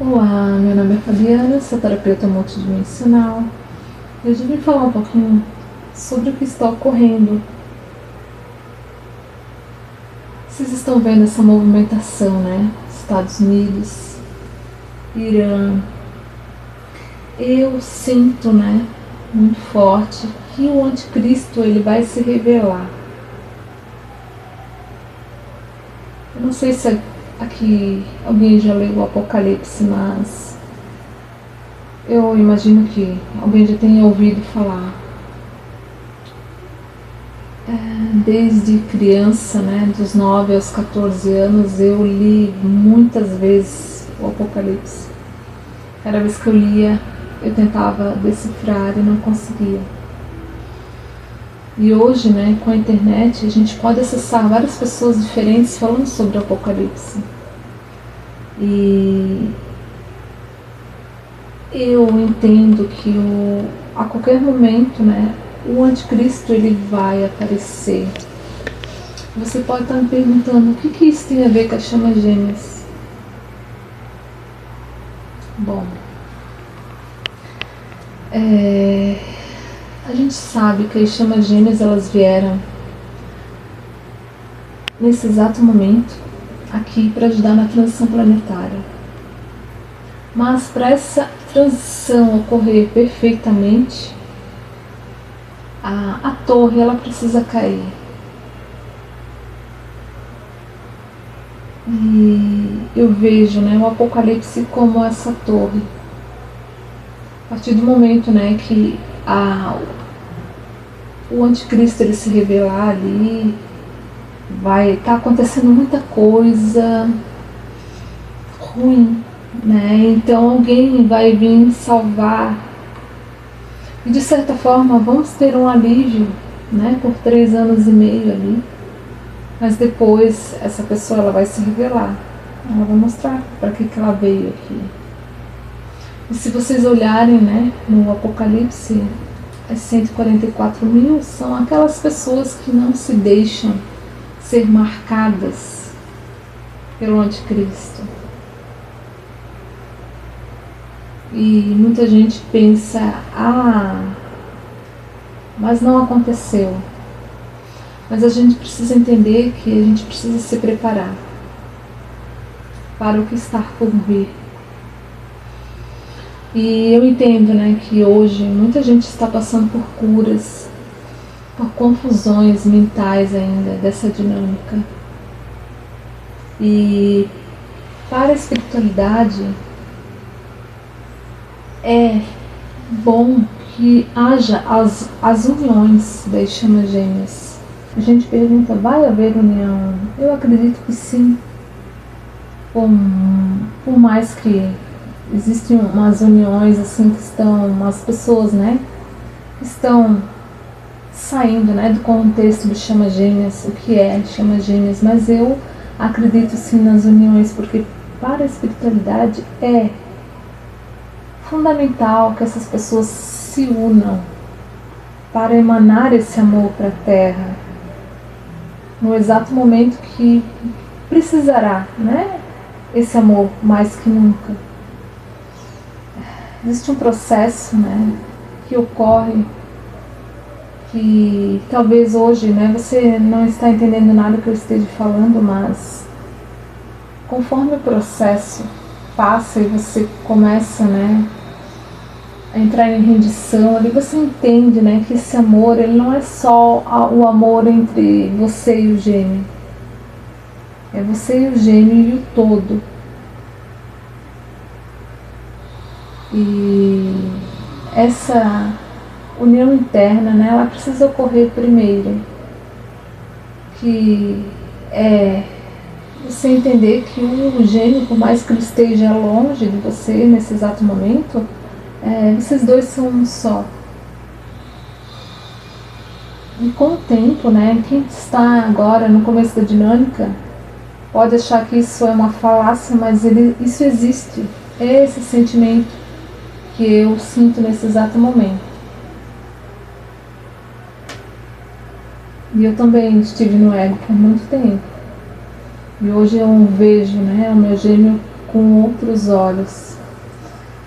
Olá, meu nome é Fabiana, sou terapeuta multidimensional. Eu vim falar um pouquinho sobre o que está ocorrendo. Vocês estão vendo essa movimentação, né? Estados Unidos, Irã. Eu sinto, né, muito forte que o anticristo ele vai se revelar. Eu não sei se aqui alguém já leu o Apocalipse, mas eu imagino que alguém já tenha ouvido falar. Desde criança, né, dos 9 aos 14 anos, eu li muitas vezes o Apocalipse. Cada vez que eu lia, eu tentava decifrar e não conseguia. E hoje, né, com a internet, a gente pode acessar várias pessoas diferentes falando sobre o Apocalipse. E eu entendo que a qualquer momento, né, o anticristo ele vai aparecer. Você pode estar me perguntando o que isso tem a ver com as chamas gêmeas. Bom, a gente sabe que as chamas gêmeas elas vieram nesse exato momento aqui para ajudar na transição planetária. Mas para essa transição ocorrer perfeitamente, a torre ela precisa cair. E eu vejo, né, o Apocalipse como essa torre. A partir do momento, né, que o anticristo ele se revelar ali, vai estar acontecendo muita coisa ruim, né? Então alguém vai vir salvar. E de certa forma vamos ter um alívio, né, por 3 anos e meio ali. Mas depois essa pessoa ela vai se revelar. Ela vai mostrar para que ela veio aqui. E se vocês olharem, né, no Apocalipse, as 144 mil são aquelas pessoas que não se deixam ser marcadas pelo anticristo. E muita gente pensa, mas não aconteceu. Mas a gente precisa entender que a gente precisa se preparar para o que está por vir. E eu entendo, né, que hoje muita gente está passando por curas, por confusões mentais ainda dessa dinâmica. E para a espiritualidade é bom que haja as uniões das chamas gêmeas. A gente pergunta, vai haver união? Eu acredito que sim. Por mais que existem umas uniões assim que estão, umas pessoas, né, que estão saindo, né, do contexto de chamas gêmeas, o que é chamas gêmeas, mas eu acredito sim nas uniões, porque para a espiritualidade é fundamental que essas pessoas se unam para emanar esse amor para a Terra no exato momento que precisará, né, esse amor mais que nunca. Existe um processo, né, que ocorre que talvez hoje, né, você não está entendendo nada que eu esteja falando, mas conforme o processo passa e você começa, né, a entrar em rendição, ali você entende, né, que esse amor ele não é só o amor entre você e o gêmeo. É você e o gêmeo e o todo. E essa união interna, né, ela precisa ocorrer primeiro. Que é você entender que o gêmeo, por mais que ele esteja longe de você nesse exato momento, vocês dois são um só. E com o tempo, né, quem está agora no começo da dinâmica pode achar que isso é uma falácia, mas isso existe. É esse sentimento que eu sinto nesse exato momento. E eu também estive no ego por muito tempo. E hoje eu vejo, né, o meu gêmeo com outros olhos.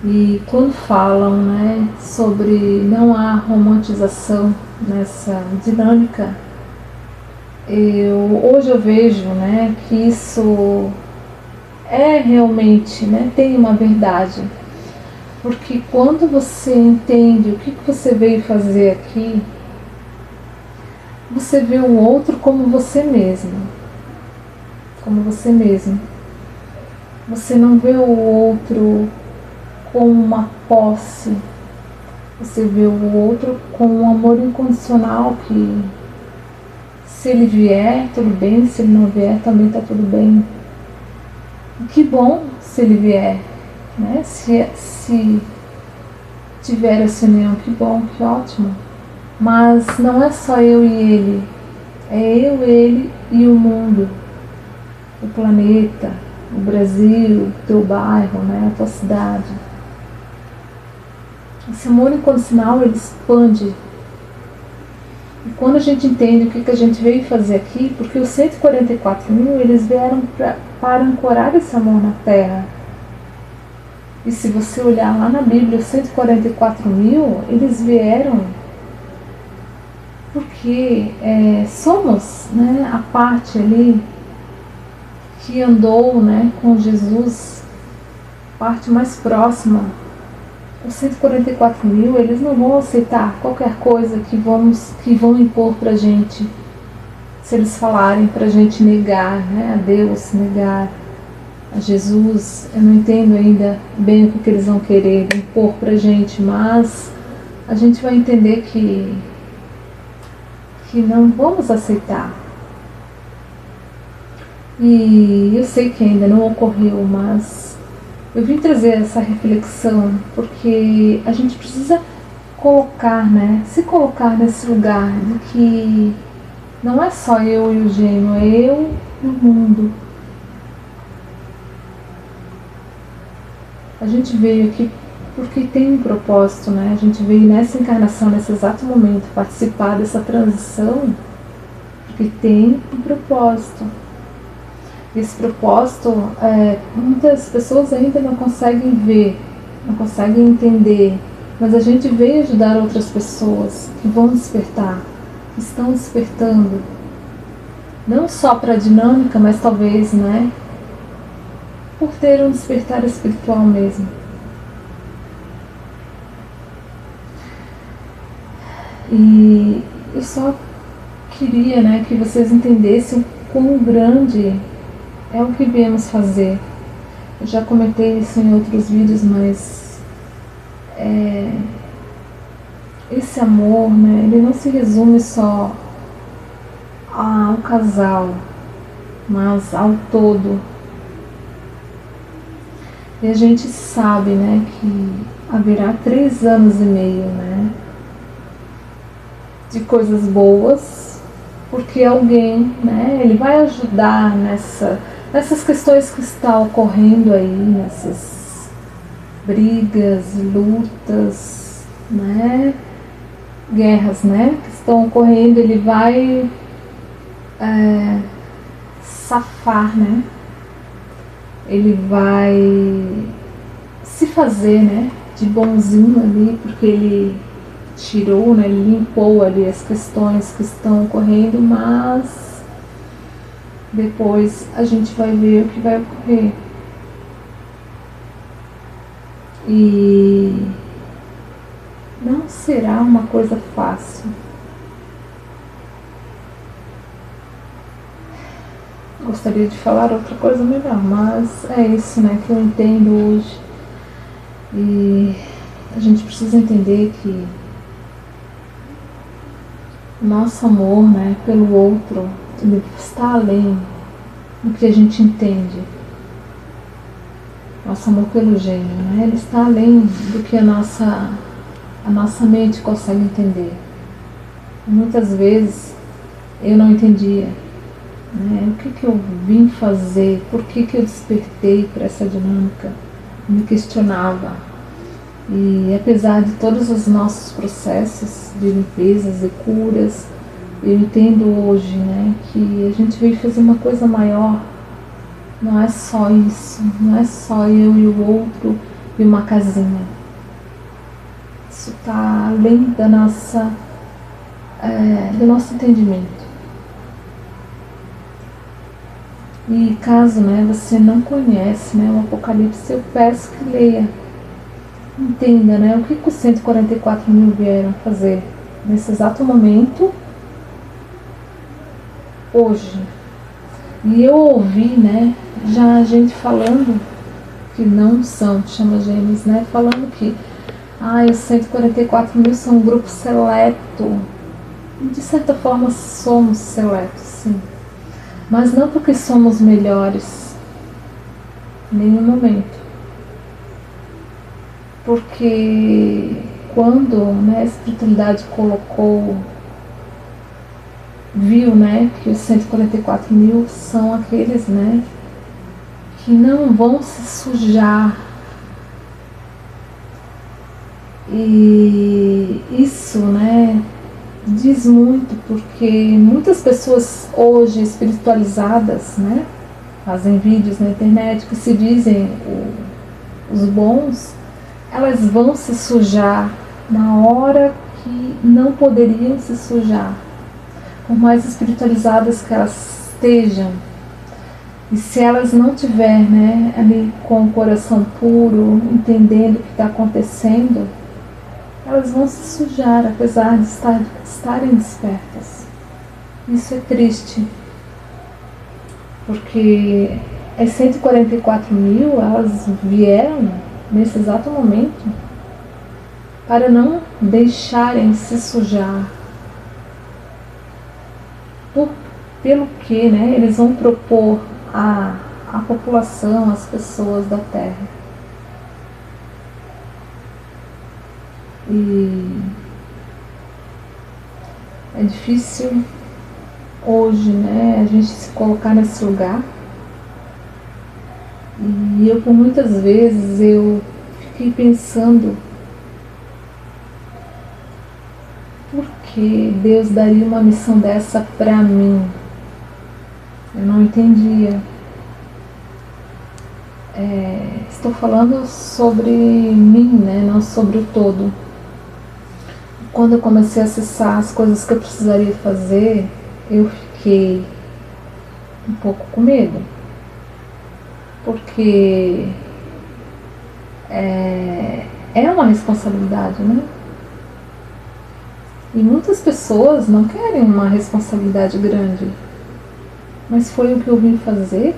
E quando falam, né, sobre não há romantização nessa dinâmica, hoje eu vejo, né, que isso é realmente, né, tem uma verdade. Porque quando você entende o que você veio fazer aqui, você vê o outro como você mesmo. Como você mesmo. Você não vê o outro como uma posse. Você vê o outro com um amor incondicional que, se ele vier, tudo bem. Se ele não vier, também está tudo bem. Que bom se ele vier, né? Se tiver essa união, que bom, que ótimo. Mas não é só eu e ele. É eu, ele e o mundo. O planeta, o Brasil, o teu bairro, né? A tua cidade. Esse amor incondicional, ele expande. E quando a gente entende o que a gente veio fazer aqui, porque os 144 mil, eles vieram para ancorar esse amor na Terra. E se você olhar lá na Bíblia, os 144 mil, eles vieram porque somos, né, a parte ali que andou, né, com Jesus, a parte mais próxima. Os 144 mil, eles não vão aceitar qualquer coisa que vão impor pra gente. Se eles falarem pra gente negar, né, a Deus, negar a Jesus, eu não entendo ainda bem o que eles vão querer impor pra gente, mas a gente vai entender que não vamos aceitar. E eu sei que ainda não ocorreu, mas eu vim trazer essa reflexão porque a gente precisa colocar, né, se colocar nesse lugar de que não é só eu e o gênio, é eu e o mundo. A gente veio aqui porque tem um propósito, né? A gente veio nessa encarnação, nesse exato momento, participar dessa transição porque tem um propósito. Esse propósito, muitas pessoas ainda não conseguem ver, não conseguem entender, mas a gente veio ajudar outras pessoas que vão despertar, que estão despertando, não só para a dinâmica, mas talvez, né, por ter um despertar espiritual mesmo. E eu só queria, né, que vocês entendessem o quão grande é o que viemos fazer. Eu já comentei isso em outros vídeos, mas esse amor, né, ele não se resume só ao casal, mas ao todo. E a gente sabe, né, que haverá 3 anos e meio, né, de coisas boas, porque alguém, né, ele vai ajudar nessas questões que estão ocorrendo aí, nessas brigas, lutas, né, guerras, né, que estão ocorrendo. Ele vai safar, né, ele vai se fazer, né, de bonzinho ali, porque ele tirou, né, ele limpou ali as questões que estão ocorrendo, mas depois a gente vai ver o que vai ocorrer. E não será uma coisa fácil. Gostaria de falar outra coisa melhor, mas é isso, né, que eu entendo hoje. E a gente precisa entender que o nosso amor, né, pelo outro, ele está além do que a gente entende. Nosso amor pelo gênio, né, ele está além do que a nossa mente consegue entender. E muitas vezes eu não entendia, né, o que eu vim fazer, por que eu despertei para essa dinâmica, me questionava. E apesar de todos os nossos processos de limpezas e curas, eu entendo hoje, né, que a gente veio fazer uma coisa maior, Não é só isso, não é só eu e o outro e uma casinha. Isso está além da do nosso entendimento. E caso você não conhece o Apocalipse, eu peço que leia. Entenda o que os 144 mil vieram fazer nesse exato momento, hoje. E eu ouvi já gente falando que não são chama-gêmeos, falando que os 144 mil são um grupo seleto. E de certa forma somos seletos, sim. Mas não porque somos melhores, em nenhum momento. Porque quando a espiritualidade viu que os 144 mil são aqueles que não vão se sujar. E isso diz muito, porque muitas pessoas hoje espiritualizadas fazem vídeos na internet que se dizem os bons, elas vão se sujar na hora que não poderiam se sujar, por mais espiritualizadas que elas estejam. E se elas não tiverem ali com o coração puro, entendendo o que está acontecendo, elas vão se sujar, apesar de estarem despertas. Isso é triste, porque as 144 mil, elas vieram nesse exato momento para não deixarem se sujar, pelo que eles vão propor à população, às pessoas da Terra. E é difícil hoje a gente se colocar nesse lugar. E eu, por muitas vezes, eu fiquei pensando por que Deus daria uma missão dessa para mim. Eu não entendia. Estou falando sobre mim, não sobre o todo. Quando eu comecei a acessar as coisas que eu precisaria fazer, eu fiquei um pouco com medo. Porque é uma responsabilidade, E muitas pessoas não querem uma responsabilidade grande. Mas foi o que eu vim fazer.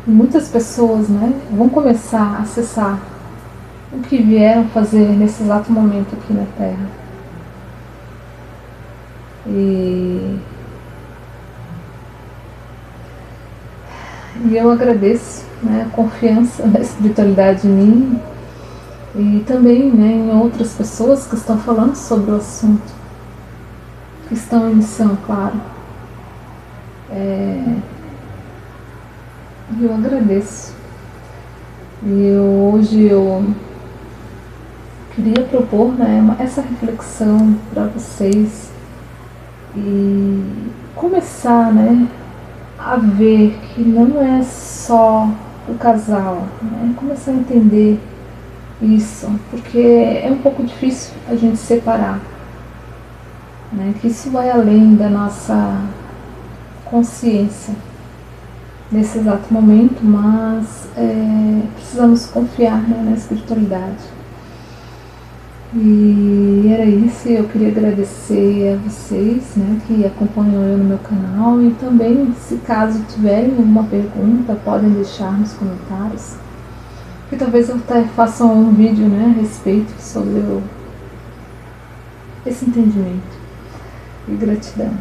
E muitas pessoas vão começar a acessar o que vieram fazer nesse exato momento aqui na Terra. E eu agradeço a confiança da espiritualidade em mim e também em outras pessoas que estão falando sobre o assunto, que estão em missão, claro. Eu agradeço. E hoje eu queria propor essa reflexão para vocês e começar a ver que não é só o casal, começar a entender isso, porque é um pouco difícil a gente separar, que isso vai além da nossa consciência nesse exato momento, mas precisamos confiar na espiritualidade. E era isso, eu queria agradecer a vocês que acompanham eu no meu canal, e também, se caso tiverem alguma pergunta, podem deixar nos comentários, que talvez eu até faça um vídeo a respeito sobre esse entendimento. E gratidão.